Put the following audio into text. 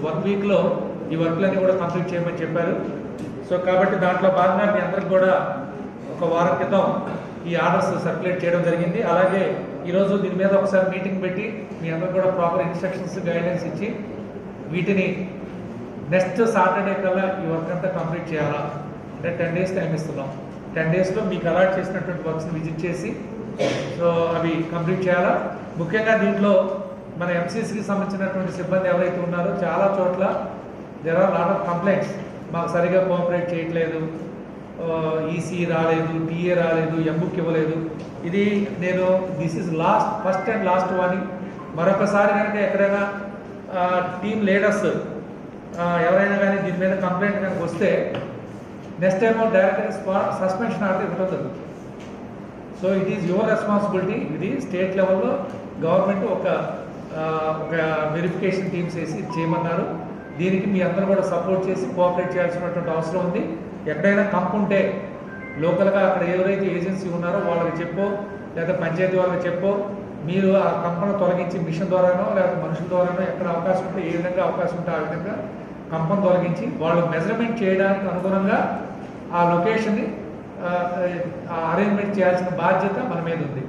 1 వీక్లో ఈ వర్క్లన్నీ కూడా కంప్లీట్ చేయమని చెప్పారు. సో కాబట్టి దాంట్లో భాగంగా మీ అందరికి కూడా ఒక వారం క్రితం ఈ ఆర్డర్స్ సర్క్యులేట్ చేయడం జరిగింది. అలాగే ఈరోజు దీని మీద ఒకసారి మీటింగ్ పెట్టి మీ అందరికి కూడా ప్రాపర్ ఇన్స్ట్రక్షన్స్ గైడ్లైన్స్ ఇచ్చి వీటిని నెక్స్ట్ సాటర్డే కల్లా ఈ వర్క్ అంతా కంప్లీట్ చేయాలా అంటే 10 days టైం ఇస్తున్నాం. 10 daysలో మీకు అలాట్ చేసినటువంటి వర్క్స్ని విజిట్ చేసి సో అవి కంప్లీట్ చేయాలా. ముఖ్యంగా దీంట్లో మన ఎంసీసీకి సంబంధించినటువంటి సిబ్బంది ఎవరైతే ఉన్నారో చాలా చోట్ల there are lot of complaints, మాకు సరిగా కోఆపరేట్ చేయట్లేదు, ఈసీ రాలేదు, టీఏ రాలేదు, ఎంబుక్ ఇవ్వలేదు. ఇది నేను this is first and last warning. మరొకసారి కనుక ఎక్కడైనా టీమ్ లీడర్స్ ఎవరైనా కానీ దీని మీద కంప్లైంట్ కనుక వస్తే నెక్స్ట్ టైం డైరెక్ట్గా సస్పెన్షన్ ఆర్డర్ ఇవ్వదు. So it is your responsibility. ఇది స్టేట్ లెవెల్లో గవర్నమెంట్ ఒక వెరిఫికేషన్ టీమ్స్ వేసి చేయమన్నారు. దీనికి మీ అందరూ కూడా సపోర్ట్ చేసి కోఆపరేట్ చేయాల్సినటువంటి అవసరం ఉంది. ఎక్కడైనా కంపు ఉంటే లోకల్గా అక్కడ ఎవరైతే ఏజెన్సీ ఉన్నారో వాళ్ళకి చెప్పో లేదా పంచాయతీ వాళ్ళకి చెప్పో మీరు ఆ కంపను తొలగించి మిషన్ ద్వారానో లేదా మనుషుల ద్వారానో ఎక్కడ అవకాశం ఉంటే ఏ విధంగా అవకాశం ఉంటే ఆ విధంగా కంపను తొలగించి వాళ్ళు మెజర్మెంట్ చేయడానికి అనుగుణంగా ఆ లొకేషన్ని అరేంజ్మెంట్ చేయాల్సిన బాధ్యత మన మీద ఉంది.